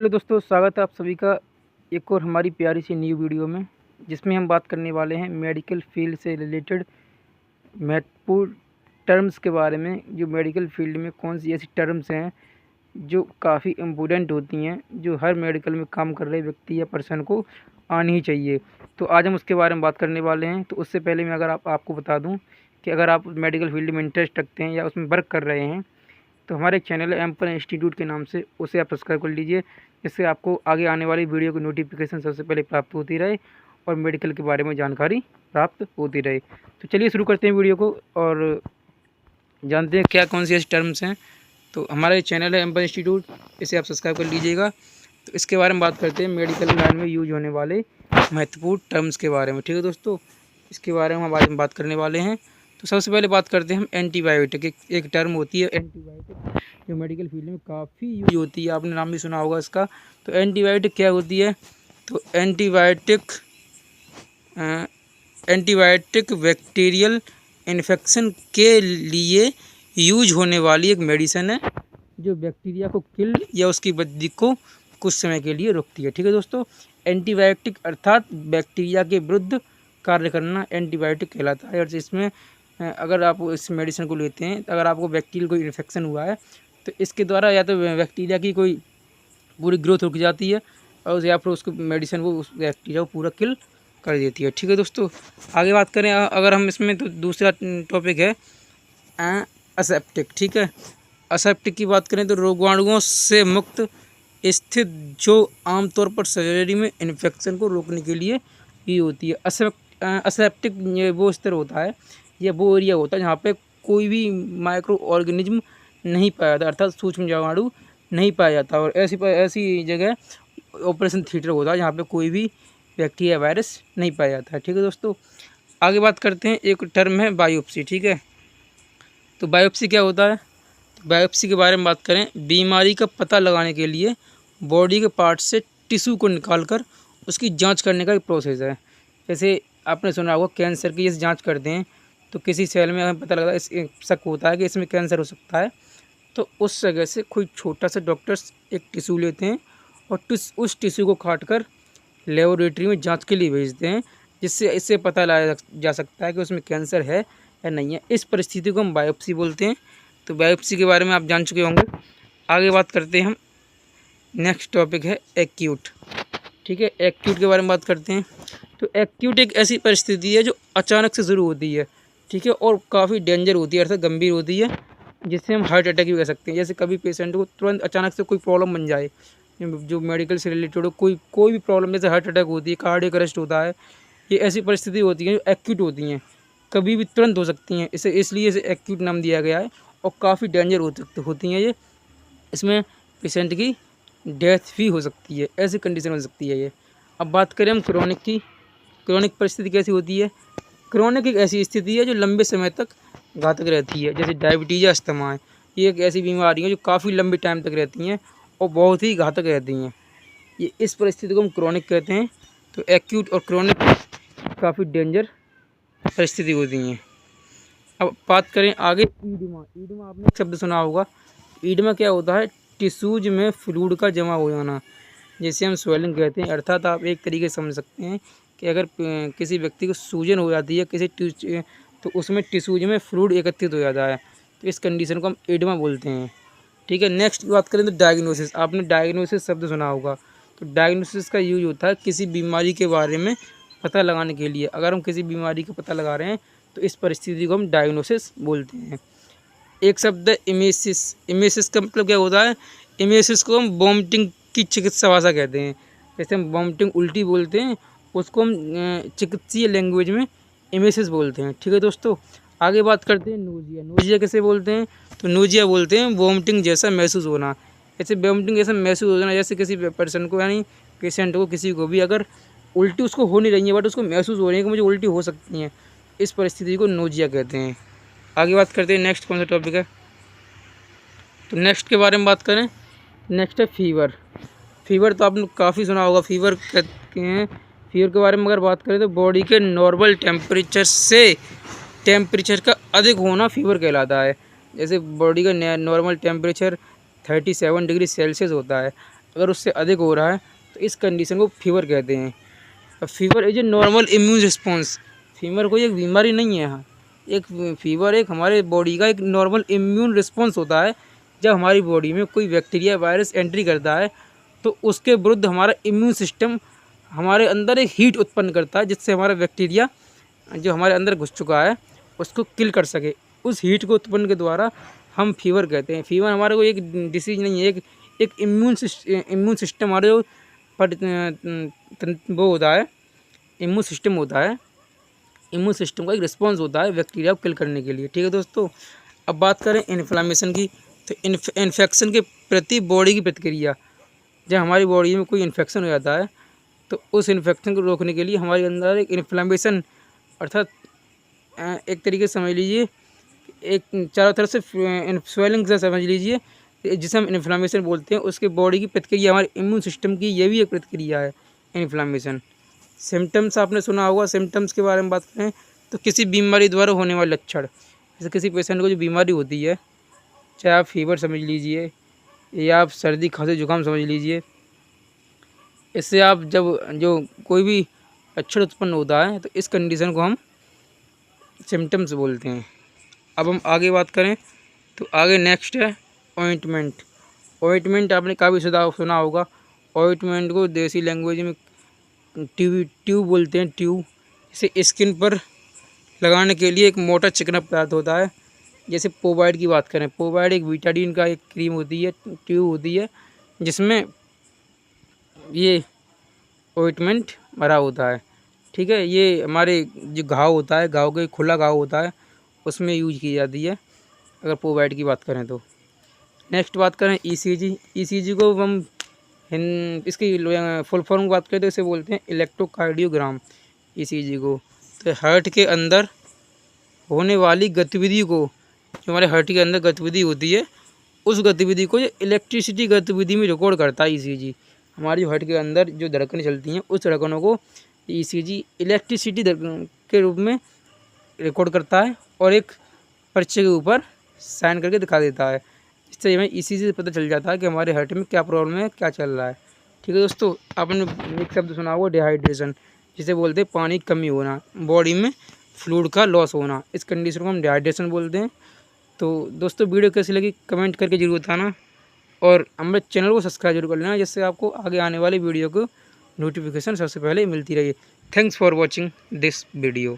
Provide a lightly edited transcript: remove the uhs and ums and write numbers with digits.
Hello दोस्तों, स्वागत है आप सभी का एक और हमारी प्यारी सी न्यू वीडियो में, जिसमें हम बात करने वाले हैं मेडिकल फील्ड से रिलेटेड महत्वपूर्ण टर्म्स के बारे में। जो मेडिकल फील्ड में कौन सी ऐसी टर्म्स हैं जो काफ़ी इम्पोर्टेंट होती हैं, जो हर मेडिकल में काम कर रहे व्यक्ति या पर्सन को आनी ही चाहिए। तो आज हम उसके बारे में बात करने वाले हैं। तो उससे पहले मैं अगर आपको बता दूँ कि अगर आप मेडिकल फील्ड में इंटरेस्ट रखते हैं या उसमें वर्क कर रहे हैं, तो हमारे एक चैनल है एम्पर इंस्टीट्यूट के नाम से, उसे आप सब्सक्राइब कर लीजिए, जिससे आपको आगे आने वाली वीडियो की नोटिफिकेशन सबसे पहले प्राप्त होती रहे और मेडिकल के बारे में जानकारी प्राप्त होती रहे। तो चलिए शुरू करते हैं वीडियो को और जानते हैं क्या कौन सी ऐसी टर्म्स हैं। तो हमारा ये चैनल है एम्पर इंस्टीट्यूट, इसे आप सब्सक्राइब कर लीजिएगा। तो इसके बारे में बात करते हैं मेडिकल लाइन में यूज होने वाले महत्वपूर्ण टर्म्स के बारे में। ठीक है दोस्तों, इसके बारे में हम आज बात करने वाले हैं। तो सबसे पहले बात करते हैं हम एंटीबायोटिक। एक टर्म होती है एंटीबायोटिक, जो मेडिकल फील्ड में काफ़ी यूज होती है, आपने नाम भी सुना होगा इसका। तो एंटीबायोटिक क्या होती है? तो एंटीबायोटिक बैक्टीरियल इन्फेक्शन के लिए यूज होने वाली एक मेडिसिन है, जो बैक्टीरिया को किल या उसकी वृद्धि को कुछ समय के लिए रोकती है। ठीक है दोस्तों, एंटीबायोटिक अर्थात बैक्टीरिया के विरुद्ध कार्य करना एंटीबायोटिक कहलाता है। और इसमें अगर आप इस मेडिसिन को लेते हैं, अगर आपको बैक्टीरियल कोई इन्फेक्शन हुआ है, तो इसके द्वारा या तो बैक्टीरिया की कोई पूरी ग्रोथ रुक जाती है और या फिर उसको मेडिसिन वो उस बैक्टीरिया को पूरा किल कर देती है। ठीक है दोस्तों, आगे बात करें अगर हम इसमें, तो दूसरा टॉपिक है असेप्टिक। ठीक है, असेप्टिक की बात करें तो रोगाणुओं से मुक्त स्थित, जो आमतौर पर सर्जरी में इन्फेक्शन को रोकने के लिए ही होती है। असेप्टिक वो स्तर होता है या वो एरिया होता है जहाँ पे कोई भी माइक्रो ऑर्गेनिज्म नहीं पाया जाता, अर्थात सूक्ष्म जीवाणु नहीं पाया जाता। और ऐसी जगह ऑपरेशन थिएटर होता है जहाँ पे कोई भी बैक्टीरिया वायरस नहीं पाया जाता है। ठीक है दोस्तों, आगे बात करते हैं, एक टर्म है बायोप्सी। ठीक है, तो बायोप्सी क्या होता है? तो बायोप्सी के बारे में बात करें, बीमारी का पता लगाने के लिए बॉडी के पार्ट से टिश्यू को निकालकर उसकी जांच करने का एक प्रोसेस है। जैसे आपने सुना होगा कैंसर की जैसे जांच करते हैं, तो किसी सेल में हमें पता लगता है, शक होता है कि इसमें कैंसर हो सकता है, तो उस जगह से कोई छोटा सा डॉक्टर्स एक टिश्यू लेते हैं और उस टिश्यू को काट कर लेबोरेटरी में जांच के लिए भेजते हैं, जिससे इससे पता लगाया जा सकता है कि उसमें कैंसर है या नहीं है। इस परिस्थिति को हम बायोप्सी बोलते हैं। तो बायोप्सी के बारे में आप जान चुके होंगे। आगे बात करते हैं हम, नेक्स्ट टॉपिक है एक्यूट। ठीक है, एक्यूट के बारे में बात करते हैं। तो एक्यूट एक ऐसी परिस्थिति है जो अचानक से शुरू होती है, ठीक है, और काफ़ी डेंजर होती है, अर्थात गंभीर होती है, जिससे हम हार्ट अटैक भी कह सकते हैं। जैसे कभी पेशेंट को तुरंत अचानक से कोई प्रॉब्लम बन जाए, जो मेडिकल से रिलेटेड हो, कोई भी प्रॉब्लम, जैसे हार्ट अटैक होती है, कार्डियक अरेस्ट होता है, ये ऐसी परिस्थिति होती है जो एक्यूट होती हैं, कभी भी तुरंत हो सकती हैं। इसलिए इसे एक्यूट नाम दिया गया है और काफ़ी डेंजर होती हैं ये। इसमें पेशेंट की डेथ भी हो सकती है, ऐसी कंडीशन हो सकती है ये। अब बात करें हम क्रोनिक की। क्रोनिक परिस्थिति कैसी होती है? क्रोनिक एक ऐसी स्थिति है जो लंबे समय तक घातक रहती है, जैसे डायबिटीज या अस्थमा है। ये एक ऐसी बीमारी है जो काफ़ी लंबे टाइम तक रहती हैं और बहुत ही घातक रहती हैं। ये इस परिस्थिति को हम क्रोनिक कहते हैं। तो एक्यूट और क्रोनिक काफ़ी डेंजर परिस्थिति होती हैं। अब बात करें आगे ईडिमा। ईडिमा आपने एक शब्द सुना होगा। ईडिमा क्या होता है? टिश्यूज में फ्लूइड का जमा हो जाना, जिसे हम स्वेलिंग कहते हैं। अर्थात आप एक तरीके से समझ सकते हैं कि अगर किसी व्यक्ति को सूजन हो जाती है तो उसमें टिश्यूज में फ्लूइड एकत्रित हो जाता है, तो इस कंडीशन को हम ईडिमा बोलते हैं। ठीक है, नेक्स्ट बात करें तो डायग्नोसिस। आपने डायग्नोसिस शब्द सुना होगा। तो डायग्नोसिस का यूज होता है किसी बीमारी के बारे में पता लगाने के लिए। अगर हम किसी बीमारी का पता लगा रहे हैं तो इस परिस्थिति को हम डायग्नोसिस बोलते हैं। एक शब्द है इमेसिस। इमेसिस का मतलब क्या होता है? इमेसिस को हम वॉमिटिंग की चिकित्सा भाषा कहते हैं। जैसे हम वॉमिटिंग उल्टी बोलते हैं, उसको हम चिकित्सीय लैंग्वेज में इमेसिस बोलते हैं। ठीक है दोस्तों, आगे बात करते हैं नोजिया। नोजिया कैसे बोलते हैं? तो नोजिया बोलते हैं वॉमिटिंग जैसा महसूस होना। ऐसे वॉमिटिंग जैसा महसूस होना, जैसे किसी पर्सन को, यानी पेशेंट को, किसी को भी अगर उल्टी उसको हो नहीं रही है बट उसको महसूस हो रही है कि मुझे उल्टी हो सकती है, इस परिस्थिति को नोजिया कहते हैं। आगे बात करते हैं नेक्स्ट कौन सा टॉपिक है। तो नेक्स्ट के बारे में बात करें, नेक्स्ट है फीवर। फीवर तो आपने काफ़ी सुना होगा। फीवर कहते हैं, फीवर के बारे में अगर बात करें तो बॉडी के नॉर्मल टेम्परेचर से टेम्परेचर का अधिक होना फीवर कहलाता है। जैसे बॉडी का नॉर्मल टेम्परेचर 37 डिग्री सेल्सियस होता है, अगर उससे अधिक हो रहा है तो इस कंडीशन को फीवर कहते हैं। Fever is a normal immune response. Fever कोई एक बीमारी नहीं है। यहाँ एक फीवर एक हमारे बॉडी का एक नॉर्मल इम्यून रिस्पॉन्स होता है। जब हमारी बॉडी में कोई बैक्टीरिया वायरस एंट्री करता है तो उसके विरुद्ध हमारा इम्यून सिस्टम हमारे अंदर एक हीट उत्पन्न करता है, जिससे हमारा बैक्टीरिया जो हमारे अंदर घुस चुका है उसको किल कर सके। उस हीट को उत्पन्न के द्वारा हम फीवर कहते हैं। फीवर हमारे को एक डिसीज नहीं है, एक इम्यून सिस्टम हमारे जो वो होता है, इम्यून सिस्टम होता है, इम्यून सिस्टम का एक रिस्पॉन्स होता है बैक्टीरिया को किल करने के लिए। ठीक है दोस्तों, अब बात करें इन्फ्लामेशन की, तो इन्फेक्शन के प्रति बॉडी की प्रतिक्रिया। जब हमारी बॉडी में कोई इन्फेक्शन हो जाता है तो उस इन्फेक्शन को रोकने के लिए हमारे अंदर एक इन्फ्लामेशन, अर्थात एक तरीके से समझ लीजिए एक चारों तरफ से स्वेलिंग से समझ लीजिए, जिसे हम इन्फ्लामेशन बोलते हैं, उसके बॉडी की प्रतिक्रिया हमारे इम्यून सिस्टम की, ये भी एक प्रतिक्रिया है इन्फ्लामेशन। सिम्टम्स आपने सुना होगा। सिम्टम्स के बारे में बात करें तो किसी बीमारी द्वारा होने वाले लक्षण, जैसे किसी पेशेंट को जो बीमारी होती है, चाहे आप फीवर समझ लीजिए या आप सर्दी खांसी जुकाम समझ लीजिए, इससे आप जब जो कोई भी लक्षण उत्पन्न होता है तो इस कंडीशन को हम सिम्टम्स बोलते हैं। अब हम आगे बात करें तो आगे नेक्स्ट है ऑइंटमेंट। ऑइंटमेंट आपने काफ़ी सुना होगा। ऑइंटमेंट को देसी लैंग्वेज में ट्यूब बोलते हैं। ट्यूब इसे स्किन पर लगाने के लिए एक मोटा चिकना पदार्थ होता है। जैसे पोवाइड की बात करें, पोवाइड एक बीटाडीन का एक क्रीम होती है, ट्यूब होती है, जिसमें ये ऑइंटमेंट भरा होता है। ठीक है, ये हमारे जो घाव होता है, घाव का खुला घाव होता है, उसमें यूज की जाती है अगर पोवाइड की बात करें तो। नेक्स्ट बात करें ईसीजी। ईसीजी को हम इसकी फुल फॉर्म की बात करें तो इसे बोलते हैं इलेक्ट्रोकार्डियोग्राम। ईसीजी को तो हार्ट के अंदर होने वाली गतिविधि को, जो हमारे हार्ट के अंदर गतिविधि होती है, उस गतिविधि को इलेक्ट्रिसिटी गतिविधि में रिकॉर्ड करता है ईसीजी। हमारी हार्ट के अंदर जो धड़कनें चलती हैं उस धड़कनों को ईसीजी इलेक्ट्रिसिटी के रूप में रिकॉर्ड करता है और एक पर्चे के ऊपर साइन करके दिखा देता है। इससे हमें ईसीजी से पता चल जाता है कि हमारे हार्ट में क्या प्रॉब्लम है, क्या चल रहा है। ठीक है दोस्तों, आपने एक शब्द सुना होगा डिहाइड्रेशन, जिसे बोलते हैं पानी की कमी होना, बॉडी में फ्लूइड का लॉस होना। इस कंडीशन को हम डिहाइड्रेशन बोलते हैं। तो दोस्तों, वीडियो कैसी लगी कमेंट करके जरूर बताना और हमारे चैनल को सब्सक्राइब जरूर कर लेना, जिससे आपको आगे आने वाली वीडियो को नोटिफिकेशन सबसे पहले मिलती रही। Thanks for watching this video.